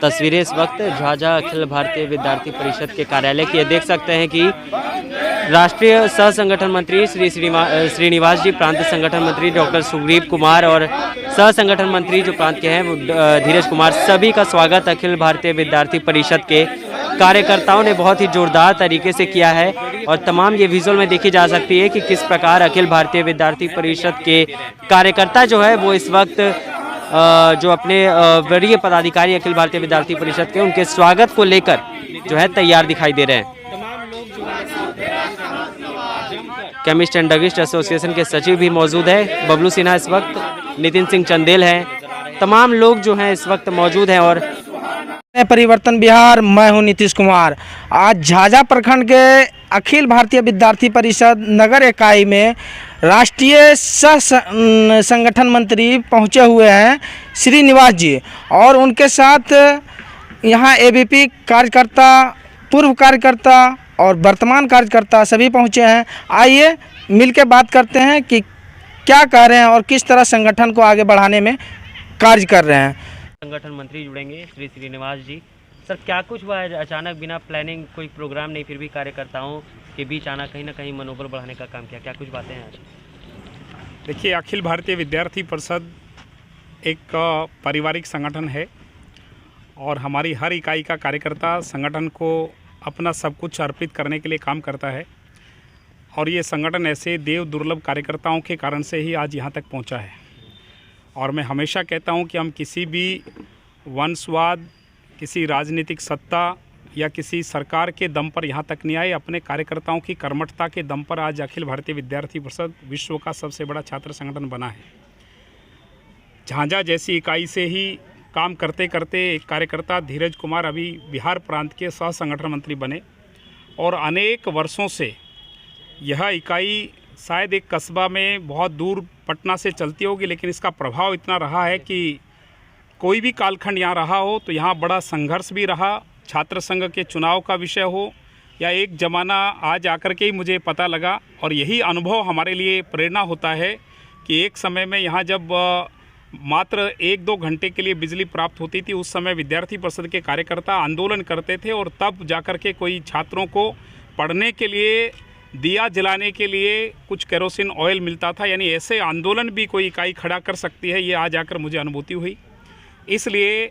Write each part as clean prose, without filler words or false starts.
तस्वीरें इस वक्त झाझा अखिल भारतीय विद्यार्थी परिषद के कार्यालय की देख सकते हैं कि राष्ट्रीय सह संगठन मंत्री श्री श्रीनिवास जी, प्रांत संगठन मंत्री डॉक्टर सुग्रीव कुमार और सह संगठन मंत्री जो प्रांत के हैं वो धीरज कुमार, सभी का स्वागत अखिल भारतीय विद्यार्थी परिषद के कार्यकर्ताओं ने बहुत ही जोरदार तरीके से किया है। और तमाम ये विजुअल में देखी जा सकती है कि किस प्रकार अखिल भारतीय विद्यार्थी परिषद के कार्यकर्ता जो है वो इस वक्त जो अपने वरीय पदाधिकारी अखिल भारतीय विद्यार्थी परिषद के उनके स्वागत को लेकर जो है तैयार दिखाई दे रहे हैं। केमिस्ट एंड ड्रगिस्ट एसोसिएशन के सचिव भी मौजूद है, बबलू सिन्हा इस वक्त, नितिन सिंह चंदेल हैं, तमाम लोग जो हैं इस वक्त मौजूद हैं। और परिवर्तन बिहार, मैं हूं नीतीश कुमार। आज झाझा प्रखंड के अखिल भारतीय विद्यार्थी परिषद नगर इकाई में राष्ट्रीय सह संगठन मंत्री पहुंचे हुए हैं श्रीनिवास जी, और उनके साथ यहां एबीपी कार्यकर्ता, पूर्व कार्यकर्ता और वर्तमान कार्यकर्ता सभी पहुंचे हैं। आइए मिलकर बात करते हैं कि क्या कह रहे हैं और किस तरह संगठन को आगे बढ़ाने में कार्य कर रहे हैं। संगठन मंत्री जुड़ेंगे श्री श्रीनिवास जी। सर, क्या कुछ हुआ है? अचानक बिना प्लानिंग, कोई प्रोग्राम नहीं, फिर भी कार्यकर्ताओं के बीच आना, कहीं ना कहीं मनोबल बढ़ाने का काम किया, क्या कुछ बातें हैं आज? देखिए, अखिल भारतीय विद्यार्थी परिषद एक पारिवारिक संगठन है और हमारी हर इकाई का कार्यकर्ता संगठन को अपना सब कुछ अर्पित करने के लिए काम करता है। और ये संगठन ऐसे देव दुर्लभ कार्यकर्ताओं के कारण से ही आज यहाँ तक पहुँचा है। और मैं हमेशा कहता हूँ कि हम किसी भी वंशवाद, किसी राजनीतिक सत्ता या किसी सरकार के दम पर यहाँ तक नहीं आए। अपने कार्यकर्ताओं की कर्मठता के दम पर आज अखिल भारतीय विद्यार्थी परिषद विश्व का सबसे बड़ा छात्र संगठन बना है। झाझा जैसी इकाई से ही काम करते करते एक कार्यकर्ता धीरज कुमार अभी बिहार प्रांत के सह संगठन मंत्री बने, और अनेक वर्षों से यह इकाई शायद एक कस्बा में बहुत दूर पटना से चलती होगी, लेकिन इसका प्रभाव इतना रहा है कि कोई भी कालखंड यहाँ रहा हो तो यहाँ बड़ा संघर्ष भी रहा। छात्र संघ के चुनाव का विषय हो या एक ज़माना आज आकर के ही मुझे पता लगा, और यही अनुभव हमारे लिए प्रेरणा होता है कि एक समय में यहाँ जब मात्र 1-2 घंटे के लिए बिजली प्राप्त होती थी, उस समय विद्यार्थी परिषद के कार्यकर्ता आंदोलन करते थे, और तब जाकर के कोई छात्रों को पढ़ने के लिए, दिया जलाने के लिए कुछ केरोसिन ऑयल मिलता था। यानी ऐसे आंदोलन भी कोई इकाई खड़ा कर सकती है, ये आज आकर मुझे अनुभूति हुई। इसलिए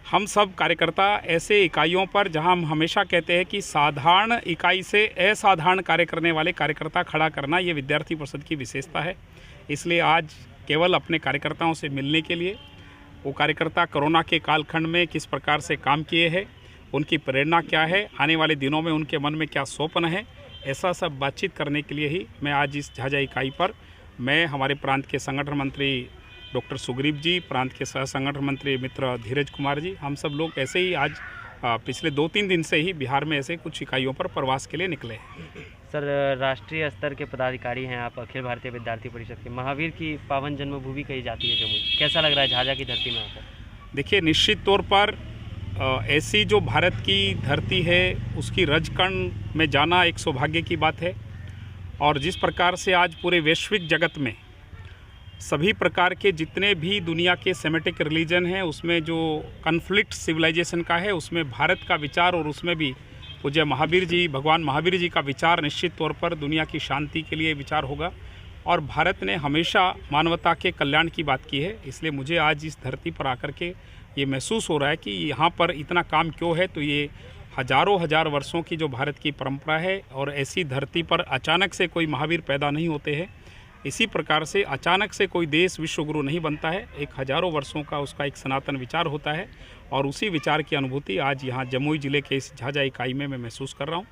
हम सब कार्यकर्ता ऐसे इकाइयों पर, जहां हम हमेशा कहते हैं कि साधारण इकाई से असाधारण कार्य करने वाले कार्यकर्ता खड़ा करना, ये विद्यार्थी परिषद की विशेषता है। इसलिए आज केवल अपने कार्यकर्ताओं से मिलने के लिए, वो कार्यकर्ता कोरोना के कालखंड में किस प्रकार से काम किए हैं, उनकी प्रेरणा क्या है, आने वाले दिनों में उनके मन में क्या स्वप्न है, ऐसा सब बातचीत करने के लिए ही मैं आज इस झाझा इकाई पर, मैं, हमारे प्रांत के संगठन मंत्री डॉक्टर सुग्रीव जी, प्रांत के सह संगठन मंत्री मित्र धीरज कुमार जी, हम सब लोग ऐसे ही आज पिछले 2-3 दिन से ही बिहार में ऐसे कुछ इकाइयों पर प्रवास के लिए निकले हैं। सर, राष्ट्रीय स्तर के पदाधिकारी हैं आप अखिल भारतीय विद्यार्थी परिषद के। महावीर की पावन जन्मभूमि कही जाती है जमुई, कैसा लग रहा है झाझा की धरती में आकर? देखिए, निश्चित तौर पर ऐसी जो भारत की धरती है उसकी रजकण में जाना एक सौभाग्य की बात है। और जिस प्रकार से आज पूरे वैश्विक जगत में सभी प्रकार के जितने भी दुनिया के सेमेटिक रिलीजन हैं, उसमें जो कन्फ्लिक्ट सिविलाइजेशन का है, उसमें भारत का विचार, और उसमें भी पूज्य महावीर जी, भगवान महावीर जी का विचार निश्चित तौर पर दुनिया की शांति के लिए विचार होगा। और भारत ने हमेशा मानवता के कल्याण की बात की है। इसलिए मुझे आज इस धरती पर आकर के ये महसूस हो रहा है कि यहाँ पर इतना काम क्यों है। तो ये हजारों हजार वर्षों की जो भारत की परंपरा है, और ऐसी धरती पर अचानक से कोई महावीर पैदा नहीं होते हैं। इसी प्रकार से अचानक से कोई देश विश्वगुरु नहीं बनता है। एक हजारों वर्षों का उसका एक सनातन विचार होता है, और उसी विचार की अनुभूति आज यहाँ जमुई ज़िले के इस झाझा इकाई में मैं महसूस कर रहा हूँ।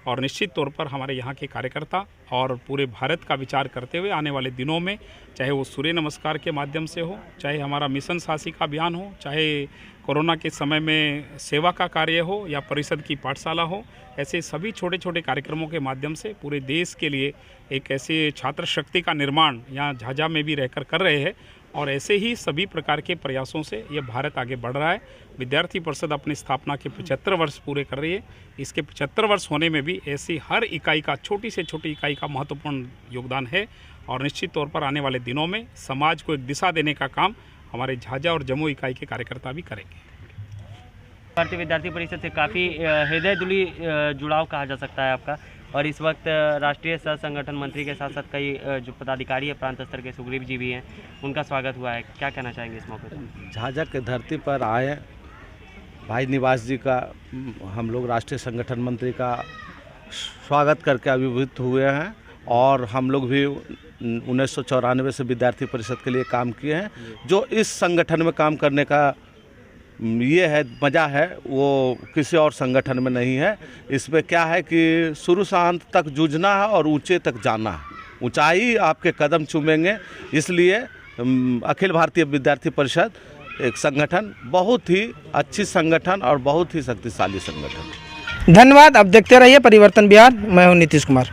और निश्चित तौर पर हमारे यहाँ के कार्यकर्ता और पूरे भारत का विचार करते हुए आने वाले दिनों में, चाहे वो सूर्य नमस्कार के माध्यम से हो, चाहे हमारा मिशन साहसी का अभियान हो, चाहे कोरोना के समय में सेवा का कार्य हो, या परिषद की पाठशाला हो, ऐसे सभी छोटे छोटे कार्यक्रमों के माध्यम से पूरे देश के लिए एक ऐसे छात्र शक्ति का निर्माण यहाँ झाझा में भी रहकर कर रहे हैं। और ऐसे ही सभी प्रकार के प्रयासों से ये भारत आगे बढ़ रहा है। विद्यार्थी परिषद अपनी स्थापना के 75 वर्ष पूरे कर रही है। इसके 75 वर्ष होने में भी ऐसी हर इकाई का, छोटी से छोटी इकाई का महत्वपूर्ण योगदान है। और निश्चित तौर पर आने वाले दिनों में समाज को एक दिशा देने का काम हमारे झाझा और जमुई इकाई के कार्यकर्ता भी करेंगे। भारतीय विद्यार्थी परिषद से काफ़ी हृदयतुली जुड़ाव कहा जा सकता है आपका, और इस वक्त राष्ट्रीय सह संगठन मंत्री के साथ साथ कई जो पदाधिकारी है प्रांत स्तर के सुग्रीव जी भी हैं, उनका स्वागत हुआ है, क्या कहना चाहेंगे इस मौके पर? झाझा के धरती पर आए भाई निवास जी का हम लोग राष्ट्रीय संगठन मंत्री का स्वागत करके अभिभूत हुए हैं, और हम लोग भी 1994 से विद्यार्थी परिषद के लिए काम किए हैं। जो इस संगठन में काम करने का ये है मज़ा है वो किसी और संगठन में नहीं है। इसमें क्या है कि शुरू से अंत तक जूझना है और ऊंचे तक जाना है, ऊंचाई आपके कदम चूमेंगे। इसलिए अखिल भारतीय विद्यार्थी परिषद एक संगठन, बहुत ही अच्छी संगठन और बहुत ही शक्तिशाली संगठन। धन्यवाद। अब देखते रहिए परिवर्तन बिहार। मैं हूं नीतीश कुमार।